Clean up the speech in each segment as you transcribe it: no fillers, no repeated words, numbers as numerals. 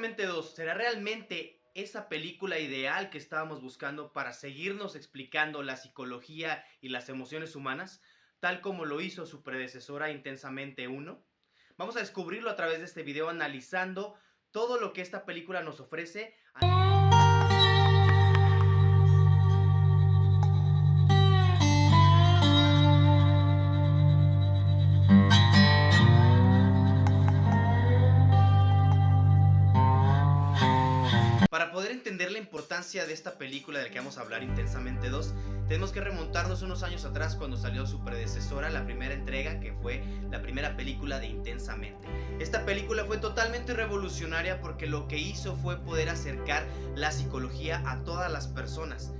Intensamente 2 ¿será realmente esa película ideal que estábamos buscando para seguirnos explicando la psicología y las emociones humanas, tal como lo hizo su predecesora Intensamente 1? Vamos a descubrirlo a través de este video analizando todo lo que esta película nos ofrece. Para poder entender la importancia de esta película de la que vamos a hablar, Intensamente 2, tenemos que remontarnos unos años atrás cuando salió su predecesora, la primera entrega, que fue la primera película de Intensamente. Esta película fue totalmente revolucionaria porque lo que hizo fue poder acercar la psicología a todas las personas.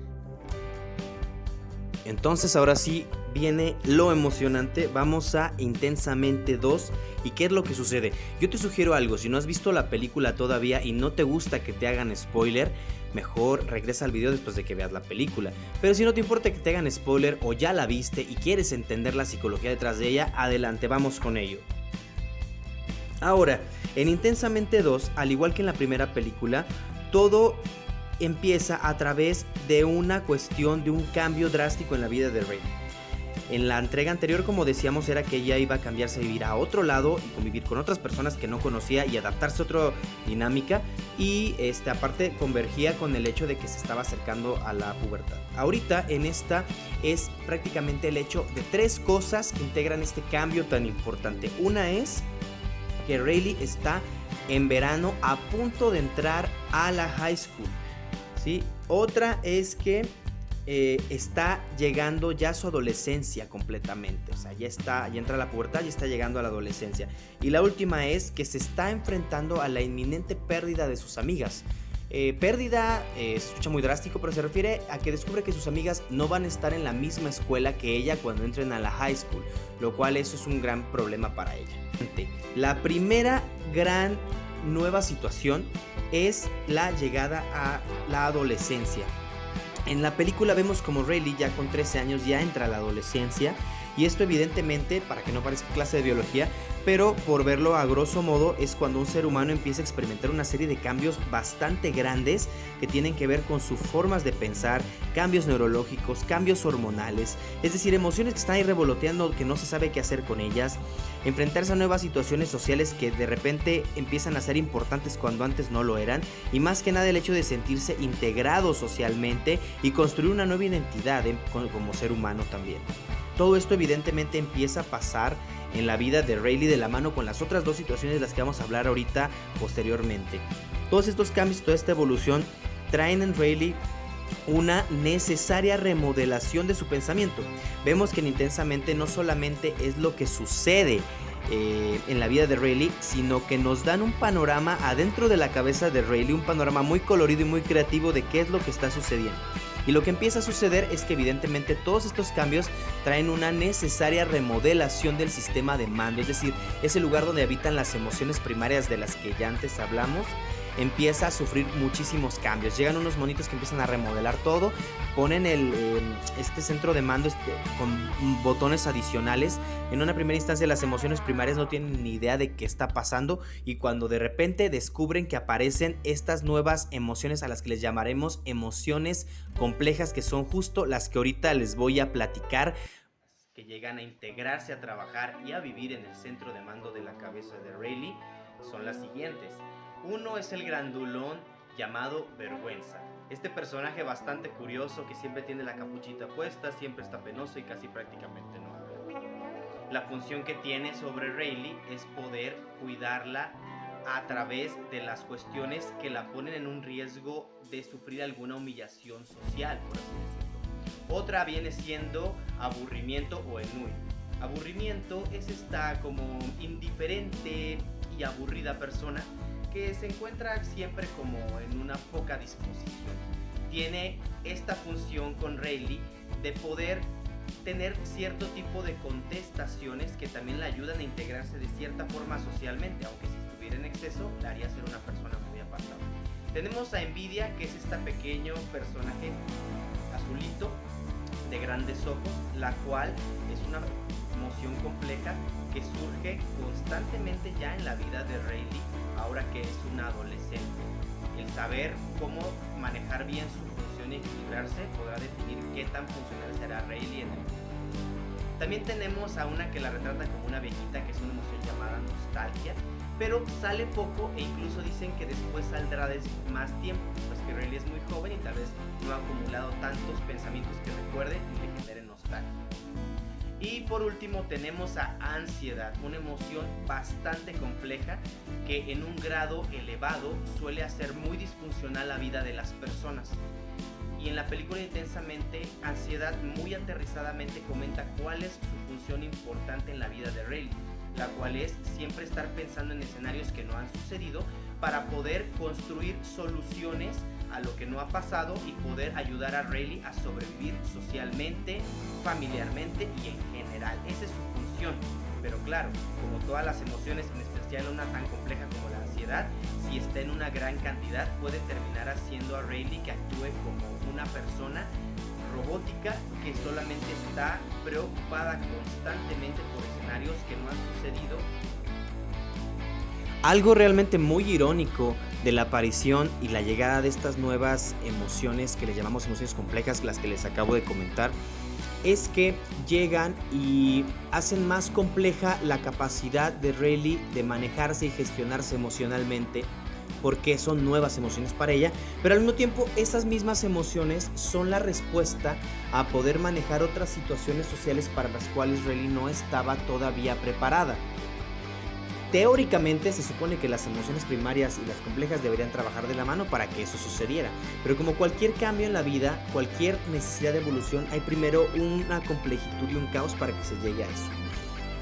Entonces ahora sí viene lo emocionante, vamos a Intensamente 2 y ¿qué es lo que sucede? Yo te sugiero algo, si no has visto la película todavía y no te gusta que te hagan spoiler, mejor regresa al video después de que veas la película. Pero si no te importa que te hagan spoiler o ya la viste y quieres entender la psicología detrás de ella, adelante, vamos con ello. Ahora, en Intensamente 2, al igual que en la primera película, todo empieza a través de una cuestión de un cambio drástico en la vida de Rey. En la entrega anterior, como decíamos, era que ella iba a cambiarse a vivir a otro lado y convivir con otras personas que no conocía y adaptarse a otra dinámica, y aparte convergía con el hecho de que se estaba acercando a la pubertad. Ahorita en esta es prácticamente el hecho de tres cosas que integran este cambio tan importante. Una es que Riley está en verano a punto de entrar a la high school, ¿sí? Otra es que está llegando ya a su adolescencia completamente, o sea, ya entra a la pubertad y está llegando a la adolescencia. Y la última es que se está enfrentando a la inminente pérdida de sus amigas. Pérdida, se escucha muy drástico, pero se refiere a que descubre que sus amigas no van a estar en la misma escuela que ella cuando entren a la high school, lo cual eso es un gran problema para ella. La primera gran nueva situación es la llegada a la adolescencia. En la película vemos como Riley ya con 13 años ya entra a la adolescencia, y esto evidentemente, para que no parezca clase de biología, pero por verlo a grosso modo, es cuando un ser humano empieza a experimentar una serie de cambios bastante grandes que tienen que ver con sus formas de pensar, cambios neurológicos, cambios hormonales, es decir, emociones que están ahí revoloteando, que no se sabe qué hacer con ellas, enfrentarse a nuevas situaciones sociales que de repente empiezan a ser importantes cuando antes no lo eran, y más que nada el hecho de sentirse integrado socialmente y construir una nueva identidad como ser humano también. Todo esto evidentemente empieza a pasar en la vida de Riley de la mano con las otras dos situaciones de las que vamos a hablar ahorita posteriormente. Todos estos cambios, toda esta evolución traen en Riley una necesaria remodelación de su pensamiento. Vemos que en Intensamente no solamente es lo que sucede en la vida de Riley, sino que nos dan un panorama adentro de la cabeza de Riley, un panorama muy colorido y muy creativo de qué es lo que está sucediendo. Y lo que empieza a suceder es que evidentemente todos estos cambios traen una necesaria remodelación del sistema de mando, es decir, ese lugar donde habitan las emociones primarias de las que ya antes hablamos, empieza a sufrir muchísimos cambios. Llegan unos monitos que empiezan a remodelar todo, ponen este centro de mando con botones adicionales. En una primera instancia las emociones primarias no tienen ni idea de qué está pasando, y cuando de repente descubren que aparecen estas nuevas emociones a las que les llamaremos emociones complejas, que son justo las que ahorita les voy a platicar, que llegan a integrarse, a trabajar y a vivir en el centro de mando de la cabeza de Riley, son las siguientes. Uno es el grandulón llamado Vergüenza. Este personaje bastante curioso que siempre tiene la capuchita puesta, siempre está penoso y casi prácticamente no habla. La función que tiene sobre Riley es poder cuidarla a través de las cuestiones que la ponen en un riesgo de sufrir alguna humillación social, por así decirlo. Otra viene siendo aburrimiento o ennui. Aburrimiento es esta como indiferente y aburrida persona que se encuentra siempre como en una poca disposición. Tiene esta función con Riley de poder tener cierto tipo de contestaciones que también le ayudan a integrarse de cierta forma socialmente, aunque si estuviera en exceso le haría ser una persona muy apartada. Tenemos a Envidia, que es este pequeño personaje azulito de grandes ojos, la cual es una emoción que surge constantemente ya en la vida de Riley, ahora que es una adolescente. dicen, el saber cómo manejar bien su función y equilibrarse podrá definir qué tan funcional será Rayleigh en el futuro. También tenemos a una que la retrata como una viejita, que es una emoción llamada nostalgia, pero sale poco e incluso dicen que después saldrá más tiempo, pues que Rayleigh es muy joven y tal vez no ha acumulado tantos pensamientos que recuerde y le generen nostalgia. Y por último tenemos a ansiedad, una emoción bastante compleja que en un grado elevado suele hacer muy disfuncional la vida de las personas. Y en la película Intensamente, Ansiedad muy aterrizadamente comenta cuál es su función importante en la vida de Rayleigh, la cual es siempre estar pensando en escenarios que no han sucedido para poder construir soluciones a lo que no ha pasado y poder ayudar a Rayleigh a sobrevivir socialmente, familiarmente y en general. Esa es su función. Pero claro, como todas las emociones, en especial una tan compleja como la ansiedad, si está en una gran cantidad puede terminar haciendo a Rayleigh que actúe como una persona robótica que solamente está preocupada constantemente por escenarios que no han sucedido. Algo realmente muy irónico de la aparición y la llegada de estas nuevas emociones que le llamamos emociones complejas, las que les acabo de comentar, es que llegan y hacen más compleja la capacidad de Rayleigh de manejarse y gestionarse emocionalmente, porque son nuevas emociones para ella, pero al mismo tiempo esas mismas emociones son la respuesta a poder manejar otras situaciones sociales para las cuales Rayleigh no estaba todavía preparada. Teóricamente se supone que las emociones primarias y las complejas deberían trabajar de la mano para que eso sucediera, pero como cualquier cambio en la vida, cualquier necesidad de evolución, hay primero una complejitud y un caos para que se llegue a eso.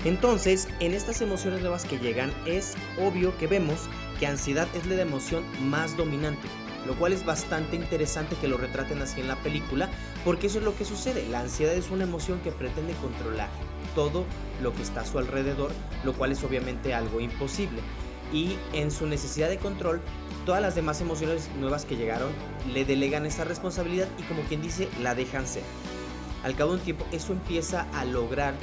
Entonces, en estas emociones nuevas que llegan, es obvio que vemos que ansiedad es la emoción más dominante, lo cual es bastante interesante que lo retraten así en la película, porque eso es lo que sucede. La ansiedad es una emoción que pretende controlar todo lo que está a su alrededor, lo cual es obviamente algo imposible. Y en su necesidad de control, todas las demás emociones nuevas que llegaron le delegan esa responsabilidad y, como quien dice, la dejan ser. Al cabo de un tiempo, eso empieza a lograr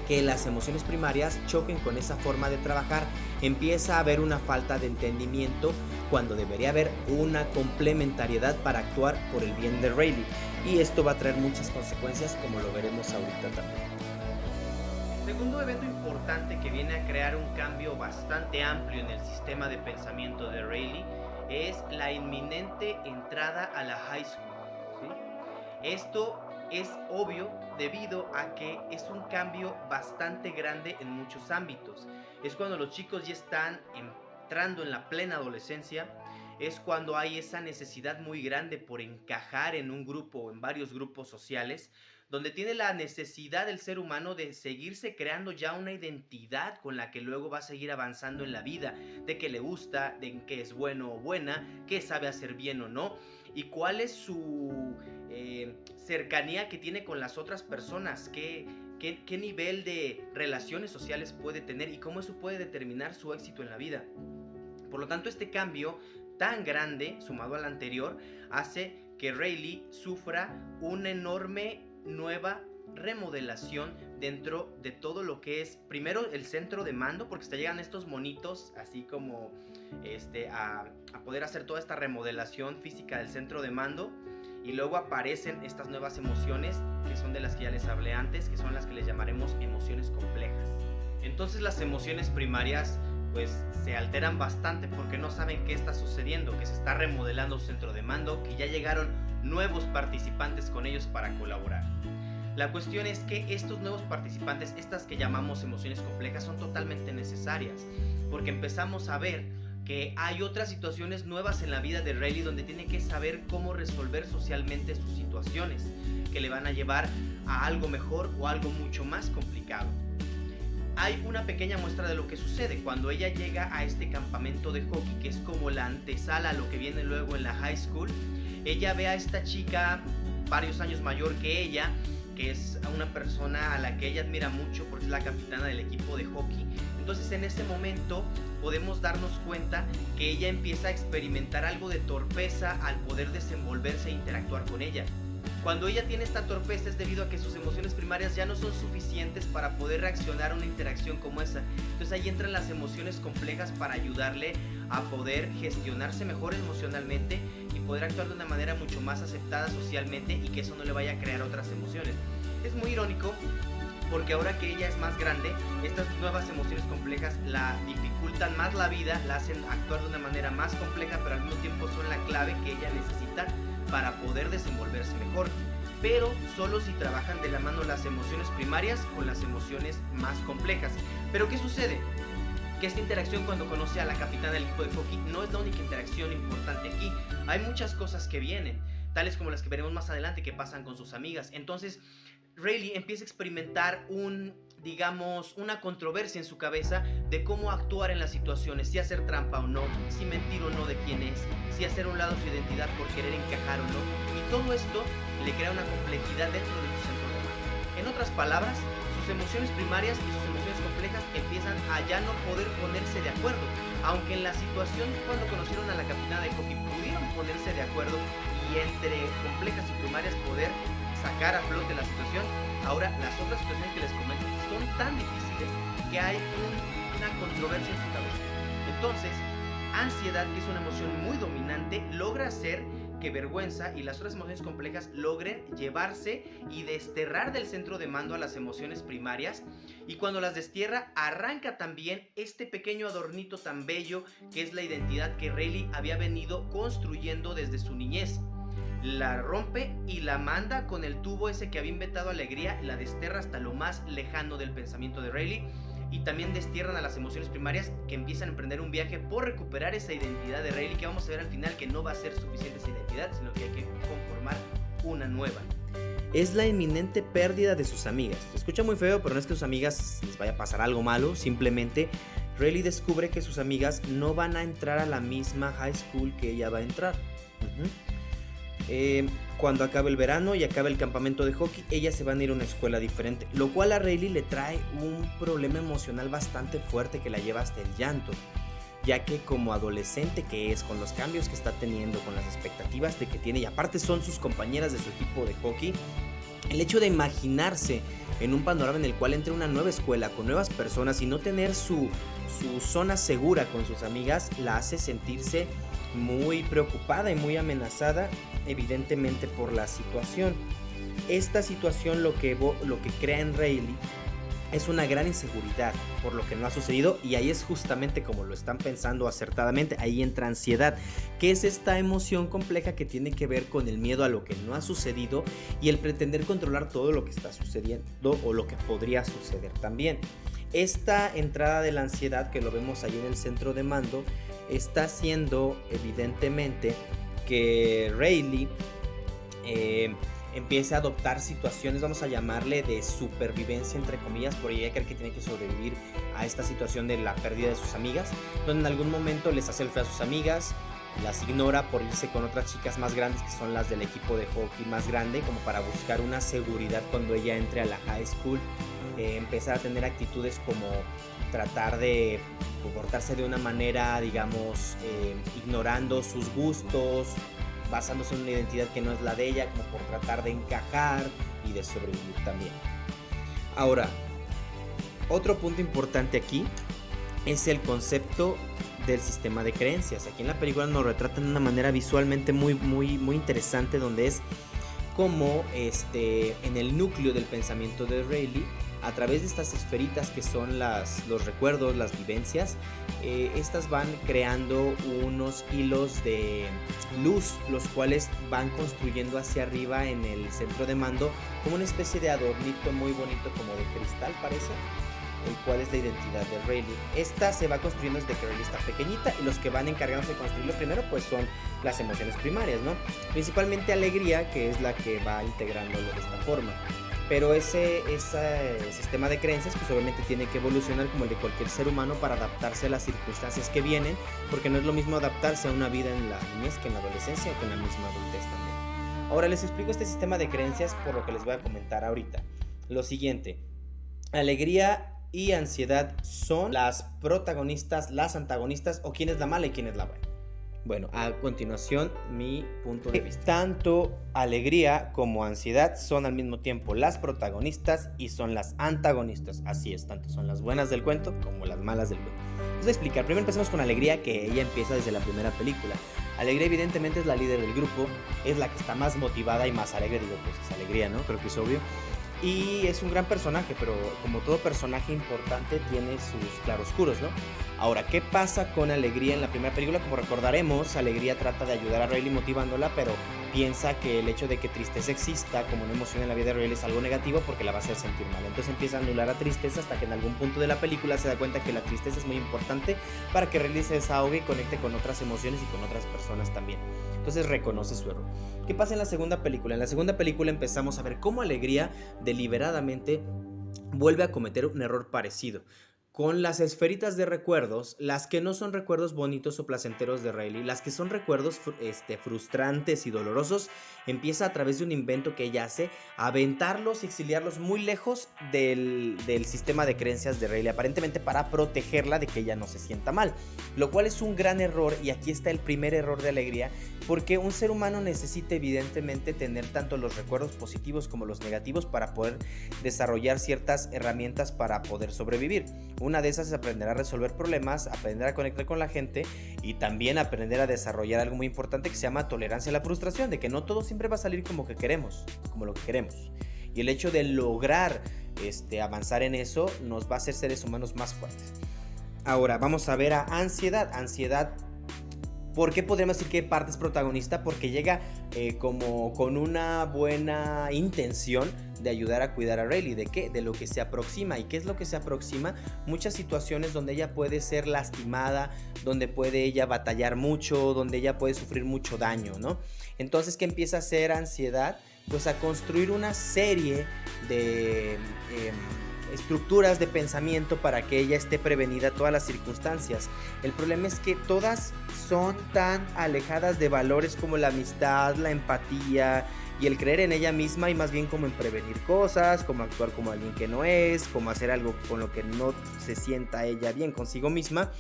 que las emociones primarias choquen con esa forma de trabajar. Empieza a haber una falta de entendimiento cuando debería haber una complementariedad para actuar por el bien de Rayleigh, y esto va a traer muchas consecuencias, como lo veremos ahorita también. El segundo evento importante que viene a crear un cambio bastante amplio en el sistema de pensamiento de Rayleigh es la inminente entrada a la high school, ¿sí? Esto es obvio debido a que es un cambio bastante grande en muchos ámbitos. Es cuando los chicos ya están entrando en la plena adolescencia, es cuando hay esa necesidad muy grande por encajar en un grupo o en varios grupos sociales, donde tiene la necesidad del ser humano de seguirse creando ya una identidad con la que luego va a seguir avanzando en la vida, de qué le gusta, de en qué es bueno o buena, qué sabe hacer bien o no, y cuál es su cercanía que tiene con las otras personas, qué nivel de relaciones sociales puede tener y cómo eso puede determinar su éxito en la vida. Por lo tanto, este cambio tan grande, sumado al anterior, hace que Rayleigh sufra una enorme nueva remodelación dentro de todo lo que es, primero, el centro de mando, porque hasta llegan estos monitos así como a poder hacer toda esta remodelación física del centro de mando, y luego aparecen estas nuevas emociones que son de las que ya les hablé antes, que son las que les llamaremos emociones complejas. Entonces las emociones primarias pues se alteran bastante porque no saben qué está sucediendo, que se está remodelando su centro de mando, que ya llegaron nuevos participantes con ellos para colaborar. La cuestión es que estos nuevos participantes, estas que llamamos emociones complejas, son totalmente necesarias, porque empezamos a ver que hay otras situaciones nuevas en la vida de Rayleigh donde tiene que saber cómo resolver socialmente sus situaciones, que le van a llevar a algo mejor o algo mucho más complicado. Hay una pequeña muestra de lo que sucede cuando ella llega a este campamento de hockey, que es como la antesala a lo que viene luego en la high school. Ella ve a esta chica varios años mayor que ella, que es una persona a la que ella admira mucho porque es la capitana del equipo de hockey. Entonces en ese momento podemos darnos cuenta que ella empieza a experimentar algo de torpeza al poder desenvolverse e interactuar con ella. Cuando ella tiene esta torpeza es debido a que sus emociones primarias ya no son suficientes para poder reaccionar a una interacción como esa. Entonces ahí entran las emociones complejas para ayudarle a poder gestionarse mejor emocionalmente y poder actuar de una manera mucho más aceptada socialmente y que eso no le vaya a crear otras emociones. Es muy irónico porque ahora que ella es más grande, estas nuevas emociones complejas la dificultan más la vida, la hacen actuar de una manera más compleja, pero al mismo tiempo son la clave que ella necesita para poder desenvolverse mejor. Pero solo si trabajan de la mano las emociones primarias con las emociones más complejas. Pero ¿qué sucede? Que esta interacción cuando conoce a la capitana del equipo de hockey no es la única interacción importante aquí. Hay muchas cosas que vienen, tales como las que veremos más adelante que pasan con sus amigas. Entonces Rayleigh empieza a experimentar una controversia en su cabeza de cómo actuar en las situaciones, si hacer trampa o no, si mentir o no de quién es, si hacer a un lado su identidad por querer encajar o no, y todo esto le crea una complejidad dentro de su centro de mando. En otras palabras, sus emociones primarias y sus emociones complejas empiezan a ya no poder ponerse de acuerdo, aunque en la situación cuando conocieron a la capitana de hockey pudieron ponerse de acuerdo y entre complejas y primarias poder sacar a flote la situación. Ahora las otras situaciones que les comento son tan difíciles que hay una controversia en su cabeza. Entonces, ansiedad, que es una emoción muy dominante, logra hacer que vergüenza y las otras emociones complejas logren llevarse y desterrar del centro de mando a las emociones primarias, y cuando las destierra arranca también este pequeño adornito tan bello que es la identidad que Rayleigh había venido construyendo desde su niñez. La rompe y la manda con el tubo ese que había inventado Alegría, la desterra hasta lo más lejano del pensamiento de Rayleigh, y también destierran a las emociones primarias, que empiezan a emprender un viaje por recuperar esa identidad de Rayleigh, que vamos a ver al final que no va a ser suficiente esa identidad, sino que hay que conformar una nueva. Es la inminente pérdida de sus amigas. Se escucha muy feo, pero no es que sus amigas les vaya a pasar algo malo, simplemente Rayleigh descubre que sus amigas no van a entrar a la misma high school que ella va a entrar. Cuando acabe el verano y acabe el campamento de hockey, ellas se van a ir a una escuela diferente, lo cual a Rayleigh le trae un problema emocional bastante fuerte que la lleva hasta el llanto, ya que como adolescente que es, con los cambios que está teniendo, con las expectativas de que tiene, y aparte son sus compañeras de su equipo de hockey, el hecho de imaginarse en un panorama en el cual entre una nueva escuela con nuevas personas y no tener su zona segura con sus amigas, la hace sentirse muy preocupada y muy amenazada, evidentemente por la situación. Esta situación lo que crea en Rayleigh es una gran inseguridad por lo que no ha sucedido, y ahí es justamente como lo están pensando acertadamente, ahí entra ansiedad, que es esta emoción compleja que tiene que ver con el miedo a lo que no ha sucedido y el pretender controlar todo lo que está sucediendo o lo que podría suceder también. Esta entrada de la ansiedad, que lo vemos ahí en el centro de mando, está haciendo evidentemente que Rayleigh empiece a adoptar situaciones, vamos a llamarle de supervivencia entre comillas, porque ella cree que tiene que sobrevivir a esta situación de la pérdida de sus amigas, donde en algún momento les hace el feo a sus amigas, las ignora por irse con otras chicas más grandes que son las del equipo de hockey más grande, como para buscar una seguridad cuando ella entre a la high school. Empezar a tener actitudes como tratar de comportarse de una manera, digamos, ignorando sus gustos, basándose en una identidad que no es la de ella, como por tratar de encajar y de sobrevivir también. Ahora, otro punto importante aquí es el concepto del sistema de creencias. Aquí en la película nos retratan de una manera visualmente muy interesante, donde es como en el núcleo del pensamiento de Rayleigh, a través de estas esferitas que son los recuerdos, las vivencias, estas van creando unos hilos de luz, los cuales van construyendo hacia arriba en el centro de mando como una especie de adornito muy bonito, como de cristal parece, el cual es la identidad de Rayleigh. Esta se va construyendo desde que Rayleigh está pequeñita, y los que van encargándose de construirlo primero pues son las emociones primarias, ¿no? Principalmente Alegría, que es la que va integrándolo de esta forma. Pero ese sistema de creencias pues obviamente tiene que evolucionar como el de cualquier ser humano para adaptarse a las circunstancias que vienen, porque no es lo mismo adaptarse a una vida en la niñez que en la adolescencia o que en la misma adultez también. Ahora les explico este sistema de creencias por lo que les voy a comentar ahorita. Lo siguiente: Alegría y ansiedad son las protagonistas, las antagonistas, o quién es la mala y quién es la buena. Bueno, a continuación mi punto de vista. Tanto alegría como ansiedad son al mismo tiempo las protagonistas y son las antagonistas. Así es, tanto son las buenas del cuento como las malas del cuento. Les voy a explicar. Primero empecemos con Alegría, que ella empieza desde la primera película. Alegría evidentemente es la líder del grupo, es la que está más motivada y más alegre. Digo, pues es Alegría, ¿no? Creo que es obvio. Y es un gran personaje, pero como todo personaje importante tiene sus claroscuros, ¿no? Ahora, ¿qué pasa con Alegría en la primera película? Como recordaremos, Alegría trata de ayudar a Riley motivándola, pero piensa que el hecho de que tristeza exista como una emoción en la vida de Riley es algo negativo porque la va a hacer sentir mal. Entonces empieza a anular la tristeza hasta que en algún punto de la película se da cuenta que la tristeza es muy importante para que Riley se desahogue y conecte con otras emociones y con otras personas también. Entonces reconoce su error. ¿Qué pasa en la segunda película? En la segunda película empezamos a ver cómo Alegría deliberadamente vuelve a cometer un error parecido. Con las esferitas de recuerdos, las que no son recuerdos bonitos o placenteros de Riley, las que son recuerdos frustrantes y dolorosos, empieza a través de un invento que ella hace a aventarlos y exiliarlos muy lejos del sistema de creencias de Riley, aparentemente para protegerla de que ella no se sienta mal, lo cual es un gran error, y aquí está el primer error de Alegría, porque un ser humano necesita evidentemente tener tanto los recuerdos positivos como los negativos para poder desarrollar ciertas herramientas para poder sobrevivir. Una de esas es aprender a resolver problemas, aprender a conectar con la gente y también aprender a desarrollar algo muy importante que se llama tolerancia a la frustración, de que no todo siempre va a salir como que queremos, como lo que queremos. Y el hecho de lograr avanzar en eso nos va a hacer seres humanos más fuertes. Ahora vamos a ver a Ansiedad. Ansiedad, ¿por qué podríamos decir que parte es protagonista? Porque llega como con una buena intención de ayudar a cuidar a Riley. ¿De qué? De lo que se aproxima. ¿Y qué es lo que se aproxima? Muchas situaciones donde ella puede ser lastimada, donde puede ella batallar mucho, donde ella puede sufrir mucho daño, ¿no? Entonces, ¿qué empieza a hacer Ansiedad? Pues a construir una serie de estructuras de pensamiento para que ella esté prevenida a todas las circunstancias. El problema es que todas son tan alejadas de valores como la amistad, la empatía y el creer en ella misma, y más bien como en prevenir cosas, como actuar como alguien que no es, como hacer algo con lo que no se sienta ella bien consigo misma.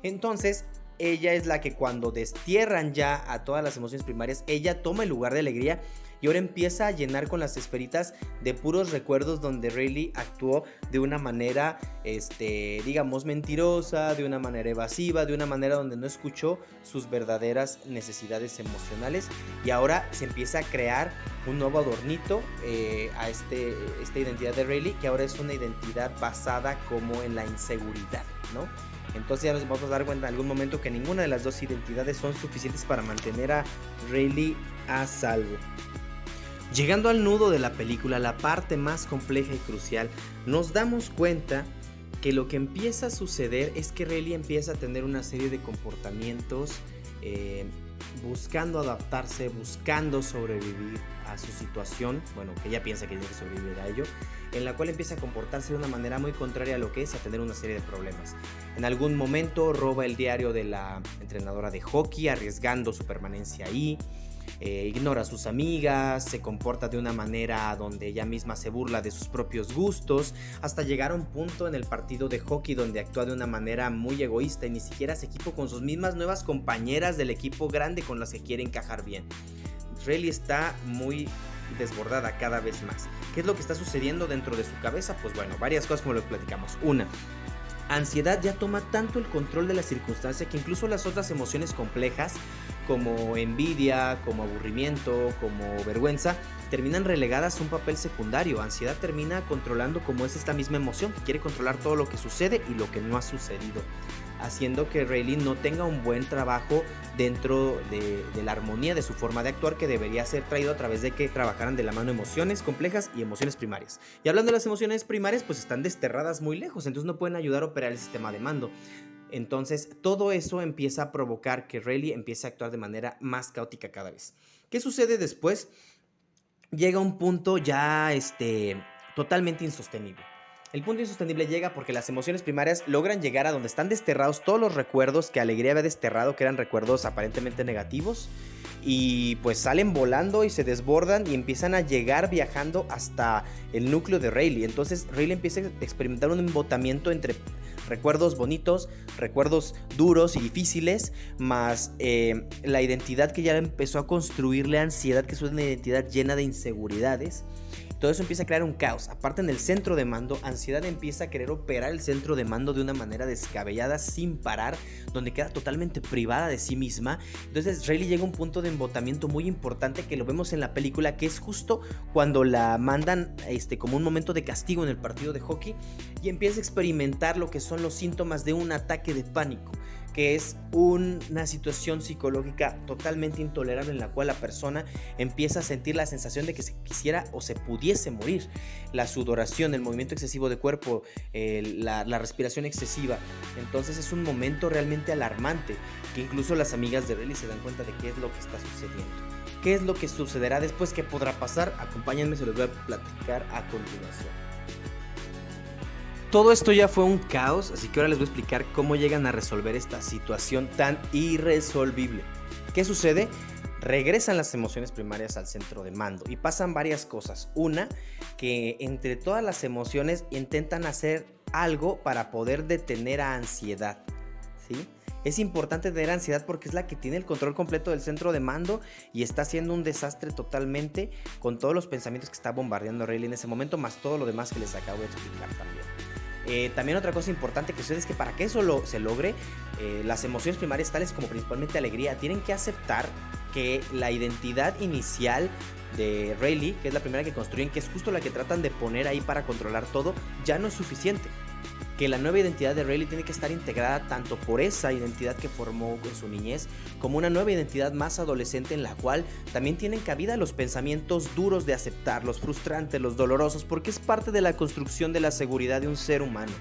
Entonces ella es la que, cuando destierran ya a todas las emociones primarias, ella toma el lugar de Alegría y ahora empieza a llenar con las esferitas de puros recuerdos donde Riley actuó de una manera, digamos, mentirosa, de una manera evasiva, de una manera donde no escuchó sus verdaderas necesidades emocionales, y ahora se empieza a crear un nuevo adornito a esta identidad de Riley, que ahora es una identidad basada como en la inseguridad, ¿no? Entonces ya nos vamos a dar cuenta en algún momento que ninguna de las dos identidades son suficientes para mantener a Riley a salvo. Llegando al nudo de la película, la parte más compleja y crucial, nos damos cuenta que lo que empieza a suceder es que Riley empieza a tener una serie de comportamientos buscando adaptarse, buscando sobrevivir a su situación, bueno, que ella piensa que tiene que sobrevivir a ello, en la cual empieza a comportarse de una manera muy contraria a lo que es, y a tener una serie de problemas. En algún momento roba el diario de la entrenadora de hockey, arriesgando su permanencia ahí. Ignora a sus amigas, se comporta de una manera donde ella misma se burla de sus propios gustos, hasta llegar a un punto en el partido de hockey donde actúa de una manera muy egoísta y ni siquiera se equipa con sus mismas nuevas compañeras del equipo grande con las que quiere encajar bien. Riley está muy desbordada cada vez más. ¿Qué es lo que está sucediendo dentro de su cabeza? Pues bueno, varias cosas como lo platicamos. Una, Ansiedad ya toma tanto el control de la circunstancia que incluso las otras emociones complejas como envidia, como aburrimiento, como vergüenza, terminan relegadas a un papel secundario. Ansiedad termina controlando como es esta misma emoción, que quiere controlar todo lo que sucede y lo que no ha sucedido, haciendo que Riley no tenga un buen trabajo dentro de la armonía de su forma de actuar, que debería ser traído a través de que trabajaran de la mano emociones complejas y emociones primarias. Y hablando de las emociones primarias, pues están desterradas muy lejos, entonces no pueden ayudar a operar el sistema de mando. Entonces todo eso empieza a provocar que Riley empiece a actuar de manera más caótica cada vez. ¿Qué sucede después? Llega un punto ya totalmente insostenible. El punto insostenible llega porque las emociones primarias logran llegar a donde están desterrados todos los recuerdos que Alegría había desterrado, que eran recuerdos aparentemente negativos, y pues salen volando y se desbordan y empiezan a llegar viajando hasta el núcleo de Riley. Entonces Riley empieza a experimentar un embotamiento entre recuerdos bonitos, recuerdos duros y difíciles, más la identidad que ya empezó a construirle ansiedad, que es una identidad llena de inseguridades. Todo eso empieza a crear un caos. Aparte, en el centro de mando, Ansiedad empieza a querer operar el centro de mando de una manera descabellada, sin parar, donde queda totalmente privada de sí misma. Entonces Rayleigh llega a un punto de embotamiento muy importante, que lo vemos en la película, que es justo cuando la mandan como un momento de castigo en el partido de hockey, y empieza a experimentar lo que son los síntomas de un ataque de pánico, que es una situación psicológica totalmente intolerable, en la cual la persona empieza a sentir la sensación de que se quisiera o se pudiese morir. La sudoración, el movimiento excesivo de cuerpo, la respiración excesiva. Entonces es un momento realmente alarmante, que incluso las amigas de Rayleigh se dan cuenta de qué es lo que está sucediendo. ¿Qué es lo que sucederá después? ¿Qué podrá pasar? Acompáñenme, se los voy a platicar a continuación. Todo esto ya fue un caos, así que ahora les voy a explicar cómo llegan a resolver esta situación tan irresolvible. ¿Qué sucede? Regresan las emociones primarias al centro de mando y pasan varias cosas. Una, que entre todas las emociones intentan hacer algo para poder detener a Ansiedad, ¿sí? Es importante tener ansiedad porque es la que tiene el control completo del centro de mando y está haciendo un desastre totalmente con todos los pensamientos que está bombardeando Rayleigh en ese momento, más todo lo demás que les acabo de explicar también. También otra cosa importante que sucede es que para que eso se logre, las emociones primarias, tales como principalmente alegría, tienen que aceptar que la identidad inicial de Rayleigh, que es la primera que construyen, que es justo la que tratan de poner ahí para controlar todo, ya no es suficiente. Que la nueva identidad de Rayleigh tiene que estar integrada tanto por esa identidad que formó en su niñez, como una nueva identidad más adolescente, en la cual también tienen cabida los pensamientos duros de aceptar, los frustrantes, los dolorosos, porque es parte de la construcción de la seguridad de un ser humano.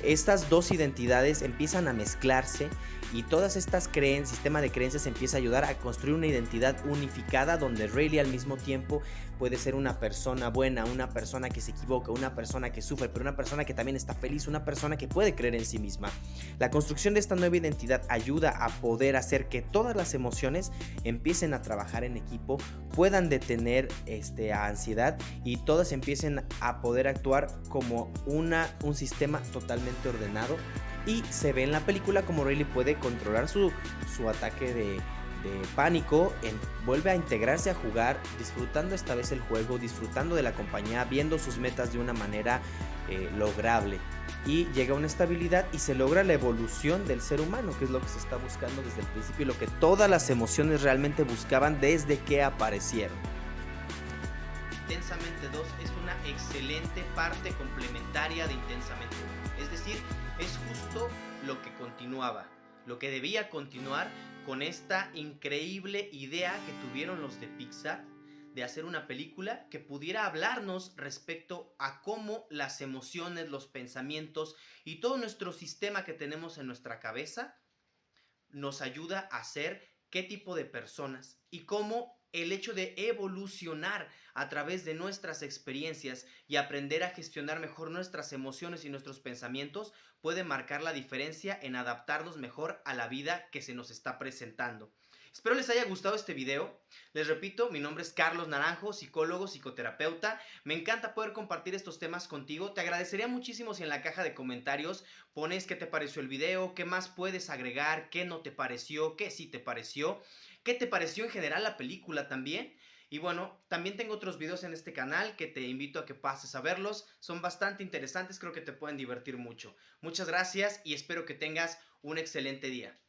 Estas dos identidades empiezan a mezclarse y todas estas sistema de creencias empieza a ayudar a construir una identidad unificada, donde Rayleigh al mismo tiempo puede ser una persona buena, una persona que se equivoca, una persona que sufre, pero una persona que también está feliz, una persona que puede creer en sí misma. La construcción de esta nueva identidad ayuda a poder hacer que todas las emociones empiecen a trabajar en equipo, puedan detener a Ansiedad y todas empiecen a poder actuar como un sistema totalmente ordenado. Y se ve en la película como Rayleigh puede controlar su ataque de pánico, vuelve a integrarse a jugar, disfrutando esta vez el juego, disfrutando de la compañía, viendo sus metas de una manera lograble, y llega a una estabilidad y se logra la evolución del ser humano, que es lo que se está buscando desde el principio y lo que todas las emociones realmente buscaban desde que aparecieron. Intensamente 2 es una excelente parte complementaria de Intensamente 1, es decir, es justo lo que continuaba, lo que debía continuar con esta increíble idea que tuvieron los de Pixar de hacer una película que pudiera hablarnos respecto a cómo las emociones, los pensamientos y todo nuestro sistema que tenemos en nuestra cabeza nos ayuda a ser qué tipo de personas, y cómo el hecho de evolucionar a través de nuestras experiencias y aprender a gestionar mejor nuestras emociones y nuestros pensamientos puede marcar la diferencia en adaptarnos mejor a la vida que se nos está presentando. Espero les haya gustado este video. Les repito, mi nombre es Carlos Naranjo, psicólogo, psicoterapeuta. Me encanta poder compartir estos temas contigo. Te agradecería muchísimo si en la caja de comentarios pones qué te pareció el video, qué más puedes agregar, qué no te pareció, qué sí te pareció, qué te pareció en general la película también. Y bueno, también tengo otros videos en este canal que te invito a que pases a verlos. Son bastante interesantes, creo que te pueden divertir mucho. Muchas gracias y espero que tengas un excelente día.